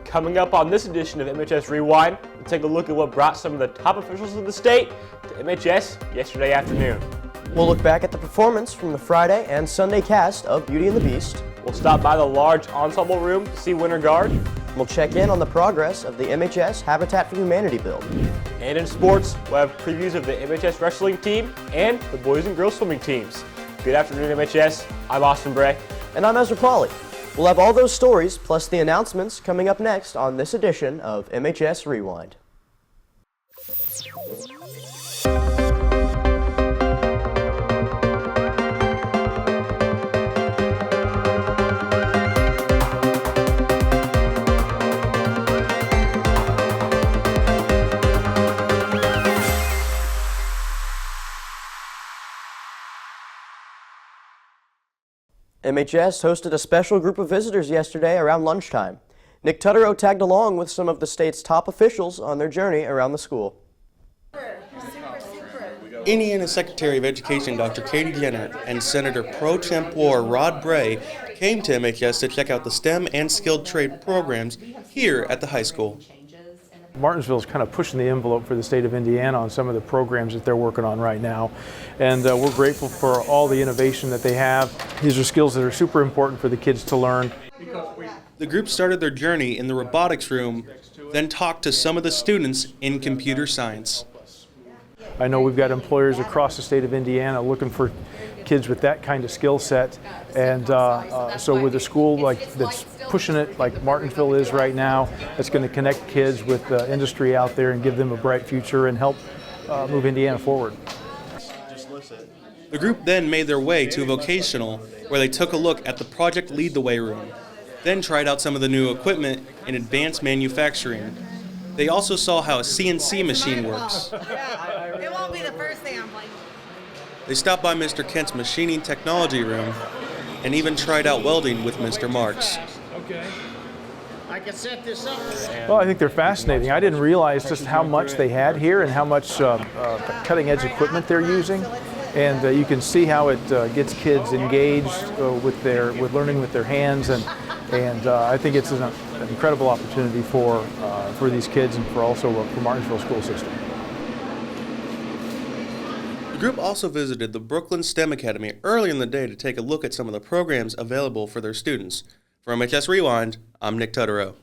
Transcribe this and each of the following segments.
Coming up on this edition of MHS Rewind, we'll take a look at what brought some of the top officials of the state to MHS yesterday afternoon. We'll look back at the performance from the Friday and Sunday cast of Beauty and the Beast. We'll stop by the large ensemble room to see Winter Guard. We'll check in on the progress of the MHS Habitat for Humanity build. And in sports, we'll have previews of the MHS wrestling team and the boys and girls swimming teams. Good afternoon, MHS. I'm Austin Bray. And I'm Ezra Pauley. We'll have all those stories plus the announcements coming up next on this edition of MHS Rewind. MHS hosted a special group of visitors yesterday around lunchtime. Nick Tutterow tagged along with some of the state's top officials on their journey around the school. Indiana Secretary of Education Dr. Katie Jenner and Senator Pro Tempore Rod Bray came to MHS to check out the STEM and skilled trade programs here at the high school. Martinsville is kind of pushing the envelope for the state of Indiana on some of the programs that they're working on right now. And we're grateful for all the innovation that they have. These are skills that are super important for the kids to learn. The group started their journey in the robotics room, then talked to some of the students in computer science. I know we've got employers across the state of Indiana looking for kids with that kind of skill set. And so with a school that's pushing it like Martinsville is right now, it's going to connect kids with the industry out there and give them a bright future and help move Indiana forward. The group then made their way to vocational, where they took a look at the Project Lead the Way room, then tried out some of the new equipment in advanced manufacturing. They also saw how a CNC machine works. It won't be the first thing I'm playing. They stopped by Mr. Kent's machining technology room and even tried out welding with Mr. Marks. Okay. I can set this up. Well, I think they're fascinating. I didn't realize just how much they had here and how much cutting-edge equipment they're using. And you can see how it gets kids engaged with learning with their hands, and I think it's an incredible opportunity for these kids and for Martinsville school system. The group also visited the Brooklyn STEM Academy early in the day to take a look at some of the programs available for their students. For MHS Rewind, I'm Nick Tutterow.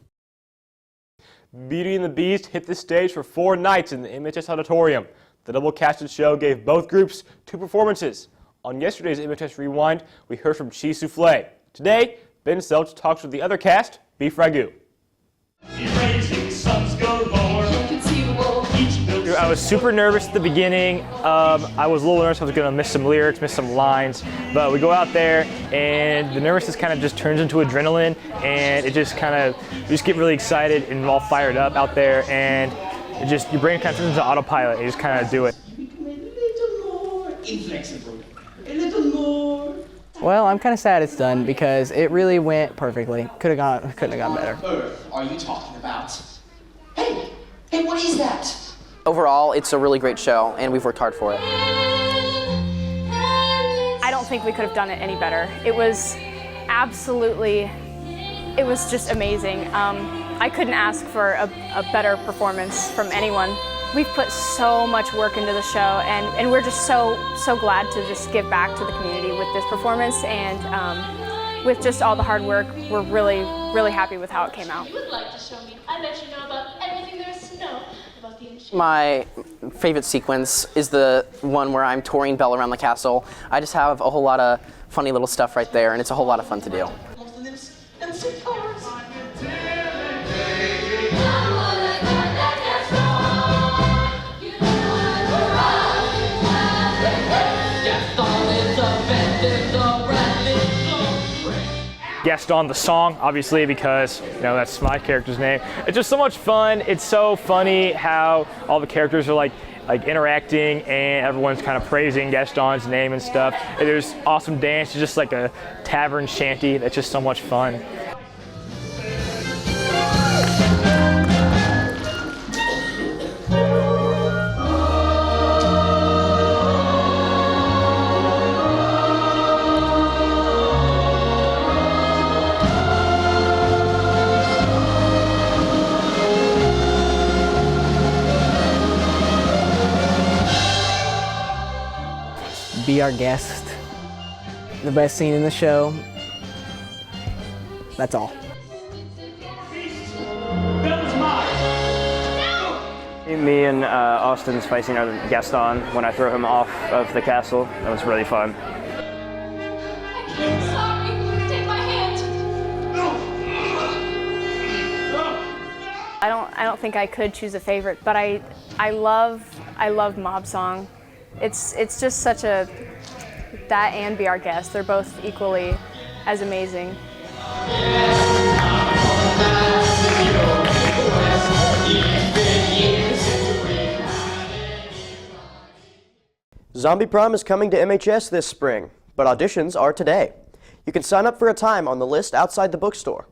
Beauty and the Beast hit the stage for 4 nights in the MHS Auditorium. The double-casted show gave both groups 2 performances. On yesterday's MHS Rewind, we heard from Cheese Soufflé. Today, Ben Selch talks with the other cast, Beef Ragu. I was super nervous at the beginning. I was a little nervous I was going to miss some lyrics, miss some lines, but we go out there and the nervousness kind of just turns into adrenaline, and it just you just get really excited and all fired up out there, and your brain kind of turns into autopilot and you just kind of do it. Well, I'm kind of sad it's done because it really went perfectly. Couldn't have gone better. Earth are you talking about? Hey, what is that? Overall, it's a really great show, and we've worked hard for it. I don't think we could have done it any better. It was just amazing. I couldn't ask for a better performance from anyone. We've put so much work into the show, and we're just so glad to just give back to the community with this performance, and with just all the hard work, we're really, really happy with how it came out. If you would like to show me, I bet you know about everything there is to know about the industry. My favorite sequence is the one where I'm touring Belle around the castle. I just have a whole lot of funny little stuff right there, and it's a whole lot of fun to do. Gaston the song, obviously, because that's my character's name. It's just so much fun. It's so funny how all the characters are like interacting and everyone's kind of praising Gaston's name and stuff. And there's awesome dance. It's just like a tavern shanty. That's just so much fun. be our guest. The best scene in the show. That's all. Me and Austin's facing our guest on when I throw him off of the castle. That was really fun. I'm sorry. Take my hand. I don't think I could choose a favorite, but I love Mob Song. It's just such a, that and Be Our Guest, they're both equally as amazing. Zombie Prom is coming to MHS this spring, but auditions are today. You can sign up for a time on the list outside the bookstore.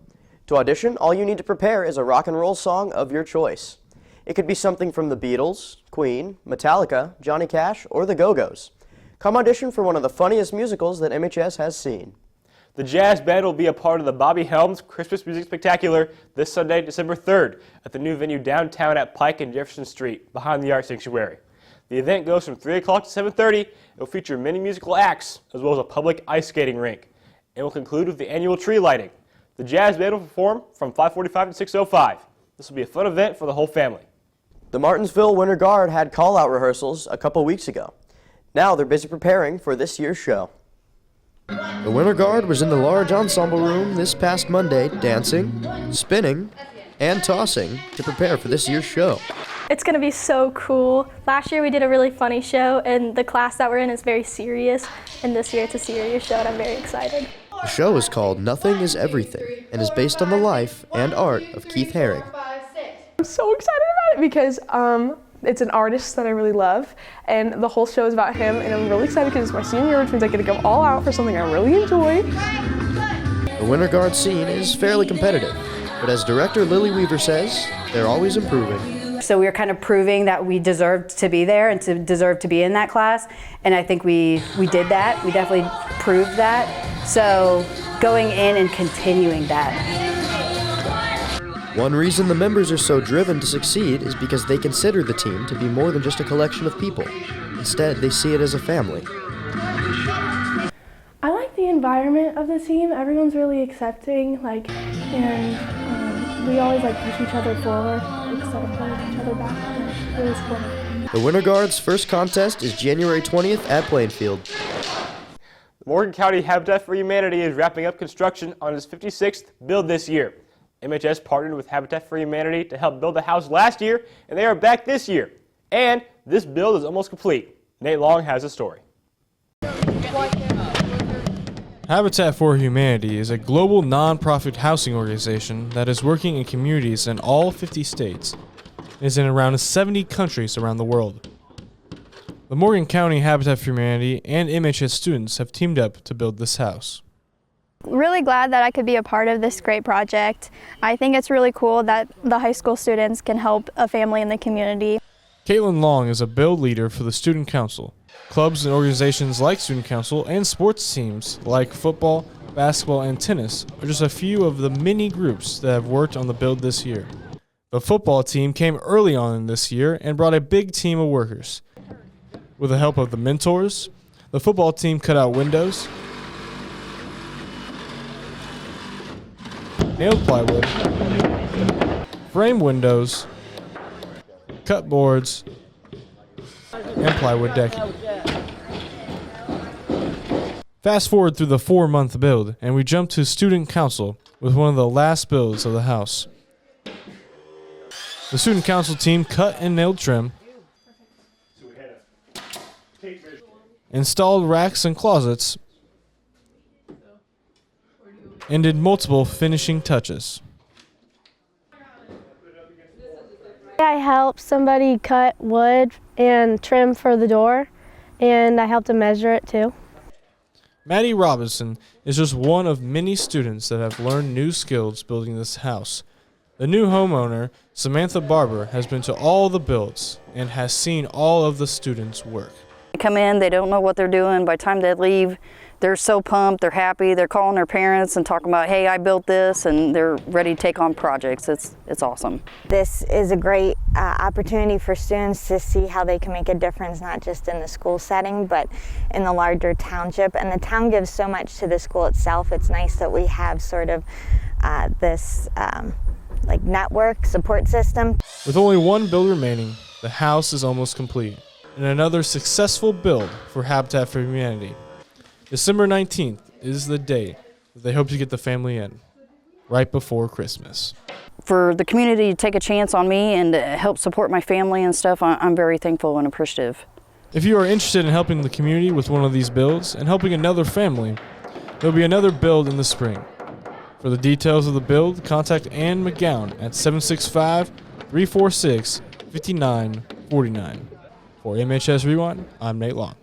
To audition, all you need to prepare is a rock and roll song of your choice. It could be something from the Beatles, Queen, Metallica, Johnny Cash, or the Go-Go's. Come audition for one of the funniest musicals that MHS has seen. The Jazz Band will be a part of the Bobby Helms Christmas Music Spectacular this Sunday, December 3rd, at the new venue downtown at Pike and Jefferson Street, behind the Art Sanctuary. The event goes from 3 o'clock to 7:30. It will feature many musical acts, as well as a public ice skating rink. It will conclude with the annual tree lighting. The Jazz Band will perform from 5:45 to 6:05. This will be a fun event for the whole family. The Martinsville Winter Guard had call-out rehearsals a couple weeks ago. Now they're busy preparing for this year's show. The Winter Guard was in the large ensemble room this past Monday, dancing, spinning, and tossing to prepare for this year's show. It's going to be so cool. Last year we did a really funny show, and the class that we're in is very serious, and this year it's a serious show, and I'm very excited. The show is called Nothing is Everything and is based on the life and art of Keith Haring. I'm so excited about it because it's an artist that I really love, and the whole show is about him, and I'm really excited because it's my senior year, which means I get to go all out for something I really enjoy. The Winter Guard scene is fairly competitive, but as director Lily Weaver says, they're always improving. So we were kind of proving that we deserved to be there and to deserve to be in that class, and I think we did that. We definitely proved that. So going in and continuing that. One reason the members are so driven to succeed is because they consider the team to be more than just a collection of people. Instead, they see it as a family. I like the environment of the team. Everyone's really accepting, and we always push each other forward instead of pulling each other back. It's really supportive. The Winter Guard's first contest is January 20th at Plainfield. The Morgan County Habitat for Humanity is wrapping up construction on its 56th build this year. MHS partnered with Habitat for Humanity to help build the house last year, and they are back this year. And this build is almost complete. Nate Long has a story. Habitat for Humanity is a global non-profit housing organization that is working in communities in all 50 states and is in around 70 countries around the world. The Morgan County Habitat for Humanity and MHS students have teamed up to build this house. Really glad that I could be a part of this great project. I think it's really cool that the high school students can help a family in the community. Caitlin Long is a build leader for the Student Council. Clubs and organizations like Student Council and sports teams like football, basketball, and tennis are just a few of the many groups that have worked on the build this year. The football team came early on this year and brought a big team of workers. With the help of the mentors, the football team cut out windows, nailed plywood, frame windows, cut boards, and plywood decking. Fast forward through the 4-month build, and we jump to Student Council with one of the last builds of the house. The Student Council team cut and nailed trim, installed racks and closets, and did multiple finishing touches. I helped somebody cut wood and trim for the door, and I helped them measure it too. Maddie Robinson is just one of many students that have learned new skills building this house. The new homeowner, Samantha Barber, has been to all the builds and has seen all of the students' work. They come in, they don't know what they're doing. By the time they leave, they're so pumped, they're happy, they're calling their parents and talking about, hey, I built this, and they're ready to take on projects. It's awesome. This is a great opportunity for students to see how they can make a difference, not just in the school setting, but in the larger township. And the town gives so much to the school itself. It's nice that we have sort of this like network support system. With only one build remaining, the house is almost complete, and another successful build for Habitat for Humanity. December 19th is the day that they hope to get the family in, right before Christmas. For the community to take a chance on me and to help support my family and stuff, I'm very thankful and appreciative. If you are interested in helping the community with one of these builds and helping another family, there will be another build in the spring. For the details of the build, contact Ann McGowan at 765-346-5949. For MHS Rewind, I'm Nate Long.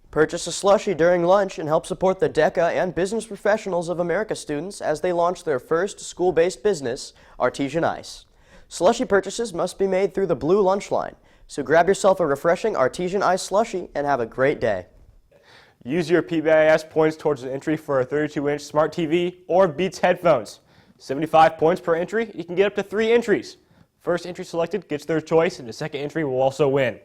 Purchase a slushie during lunch and help support the DECA and Business Professionals of America students as they launch their first school-based business, Artesian Ice. Slushie purchases must be made through the Blue Lunch Line, so grab yourself a refreshing Artesian Ice slushie and have a great day. Use your PBIS points towards an entry for a 32-inch smart TV or Beats headphones. 75 points per entry, you can get up to 3 entries. First entry selected gets their choice, and the second entry will also win.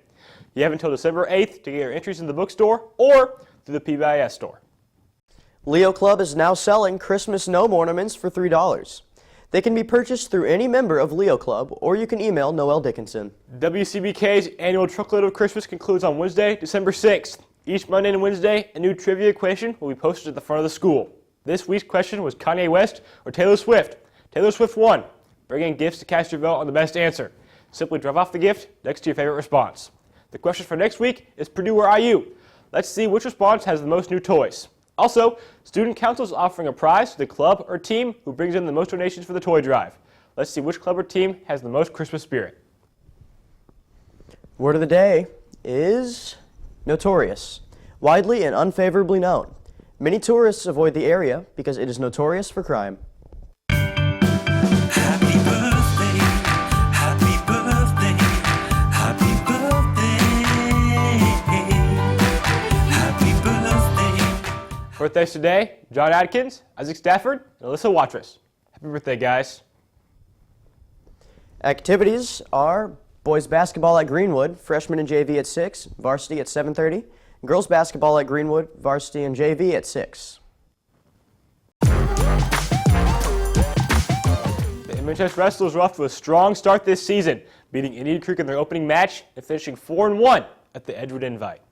You have until December 8th to get your entries in the bookstore or through the PBIS store. Leo Club is now selling Christmas gnome ornaments for $3. They can be purchased through any member of Leo Club, or you can email Noel Dickinson. WCBK's annual Truckload of Christmas concludes on Wednesday, December 6th. Each Monday and Wednesday, a new trivia question will be posted at the front of the school. This week's question was Kanye West or Taylor Swift. Taylor Swift won. Bring in gifts to cast your vote on the best answer. Simply drop off the gift next to your favorite response. The question for next week is Purdue or IU. Let's see which response has the most new toys. Also, Student Council is offering a prize to the club or team who brings in the most donations for the toy drive. Let's see which club or team has the most Christmas spirit. Word of the day is notorious, widely and unfavorably known. Many tourists avoid the area because it is notorious for crime. Happy birthday, happy birthday, happy birthday, happy birthday. Birthdays today, John Adkins, Isaac Stafford, and Alyssa Watrous. Happy birthday, guys. Activities are boys basketball at Greenwood, freshmen and JV at 6, varsity at 7:30. Girls basketball at Greenwood, varsity and JV at 6. The MHS Wrestlers are off to a strong start this season, beating Indian Creek in their opening match and finishing 4-1 at the Edgewood Invite.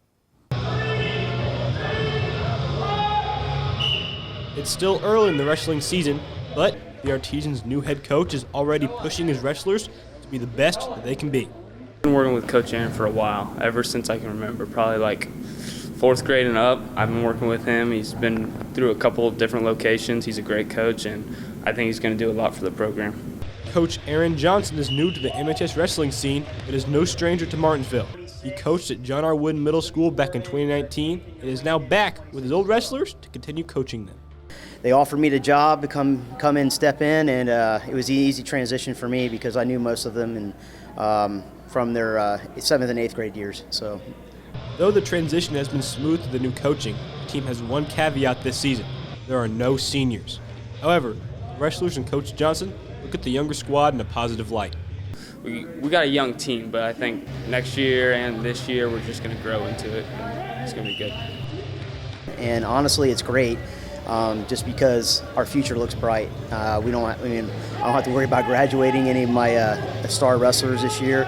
It's still early in the wrestling season, but the Artesians' new head coach is already pushing his wrestlers to be the best that they can be. I've been working with Coach Aaron for a while, ever since I can remember, probably like 4th grade and up. I've been working with him. He's been through a couple of different locations. He's a great coach, and I think he's going to do a lot for the program. Coach Aaron Johnson is new to the MHS wrestling scene and is no stranger to Martinsville. He coached at John R. Wooden Middle School back in 2019 and is now back with his old wrestlers to continue coaching them. They offered me the job to come in, step in, and it was an easy transition for me because I knew most of them and from their 7th and 8th grade years. So, though the transition has been smooth to the new coaching, the team has one caveat this season: there are no seniors. However, wrestlers and Coach Johnson look at the younger squad in a positive light. We got a young team, but I think next year and this year we're just going to grow into it. It's going to be good. And honestly, it's great. Just because our future looks bright. I don't have to worry about graduating any of my star wrestlers this year.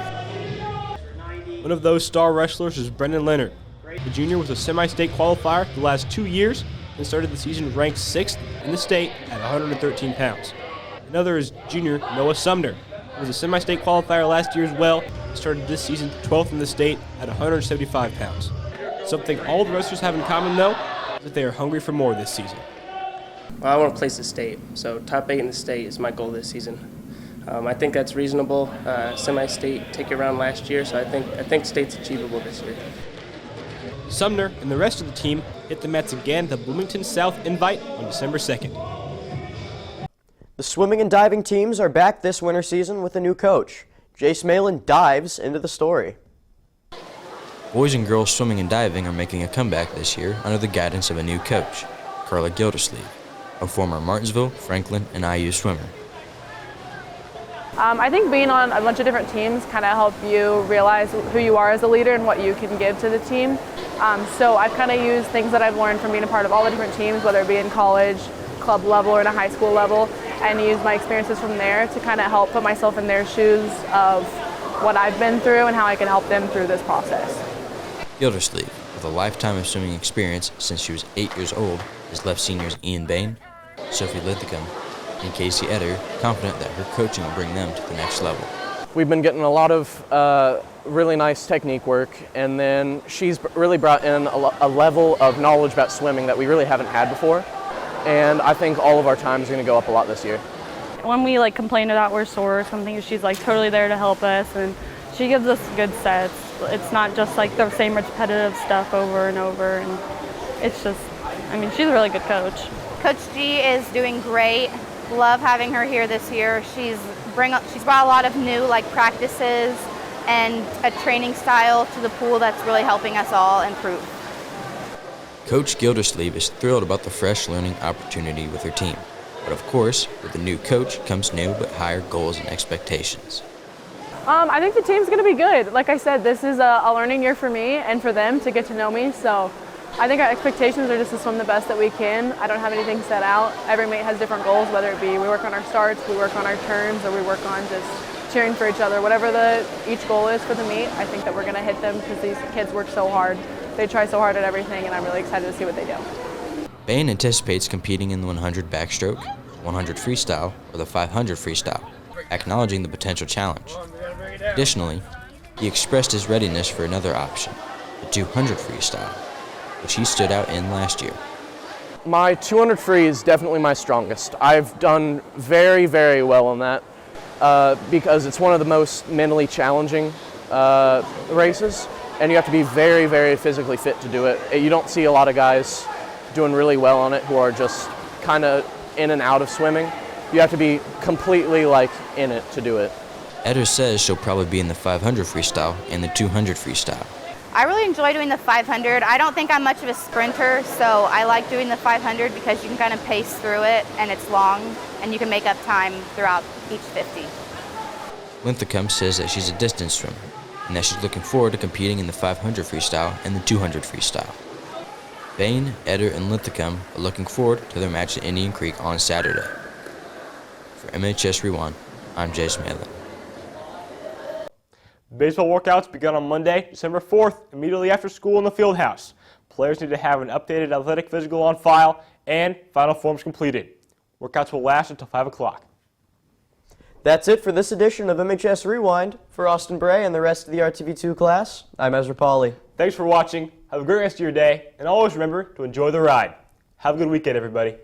One of those star wrestlers is Brendan Leonard. The junior was a semi-state qualifier the last 2 years and started the season ranked 6th in the state at 113 pounds. Another is junior Noah Sumner. He was a semi-state qualifier last year as well and started this season 12th in the state at 175 pounds. Something all the wrestlers have in common, though, is that they are hungry for more this season. Well, I want to place the state, so top 8 in the state is my goal this season. I think that's reasonable. Semi-state took it around last year, so I think state's achievable this year. Sumner and the rest of the team hit the mats again at the Bloomington South Invite on December 2nd. The swimming and diving teams are back this winter season with a new coach. Jace Malin dives into the story. Boys and girls swimming and diving are making a comeback this year under the guidance of a new coach, Carla Gildersleeve, a former Martinsville, Franklin, and IU swimmer. I think being on a bunch of different teams kind of help you realize who you are as a leader and what you can give to the team. So I've kind of used things that I've learned from being a part of all the different teams, whether it be in college, club level, or in a high school level, and use my experiences from there to kind of help put myself in their shoes of what I've been through and how I can help them through this process. Gildersleeve, with a lifetime of swimming experience since she was 8 years old, has left seniors Ian Bain, Sophie Lithicum, and Casey Etter confident that her coaching will bring them to the next level. We've been getting a lot of really nice technique work, and then she's really brought in a level of knowledge about swimming that we really haven't had before, and I think all of our time is going to go up a lot this year. When we complain that we're sore or something, she's totally there to help us, and she gives us good sets. It's not just the same repetitive stuff over and over, and it's just, she's a really good coach. Coach G is doing great. Love having her here this year. She's brought a lot of new practices and a training style to the pool that's really helping us all improve. Coach Gildersleeve is thrilled about the fresh learning opportunity with her team. But of course, with a new coach comes new but higher goals and expectations. I think the team's going to be good. Like I said, this is a learning year for me and for them to get to know me. So I think our expectations are just to swim the best that we can. I don't have anything set out. Every mate has different goals, whether it be we work on our starts, we work on our turns, or we work on just cheering for each other. Whatever each goal is for the meet, I think that we're going to hit them because these kids work so hard. They try so hard at everything, and I'm really excited to see what they do. Bain anticipates competing in the 100 backstroke, 100 freestyle, or the 500 freestyle, acknowledging the potential challenge. Additionally, he expressed his readiness for another option, the 200 freestyle, which he stood out in last year. My 200 free is definitely my strongest. I've done very, very well in that because it's one of the most mentally challenging races, and you have to be very, very physically fit to do it. You don't see a lot of guys doing really well on it who are just kind of in and out of swimming. You have to be completely in it to do it. Etter says she'll probably be in the 500 freestyle and the 200 freestyle. I really enjoy doing the 500. I don't think I'm much of a sprinter, so I like doing the 500 because you can kind of pace through it, and it's long, and you can make up time throughout each 50. Linthicum says that she's a distance swimmer, and that she's looking forward to competing in the 500 freestyle and the 200 freestyle. Bain, Etter, and Linthicum are looking forward to their match at Indian Creek on Saturday. For MHS Rewind, I'm Jay Smalin. Baseball workouts begun on Monday, December 4th, immediately after school in the field house. Players need to have an updated athletic physical on file and final forms completed. Workouts will last until 5 o'clock. That's it for this edition of MHS Rewind. For Austin Bray and the rest of the RTV2 class, I'm Ezra Pauly. Thanks for watching. Have a great rest of your day, and always remember to enjoy the ride. Have a good weekend, everybody.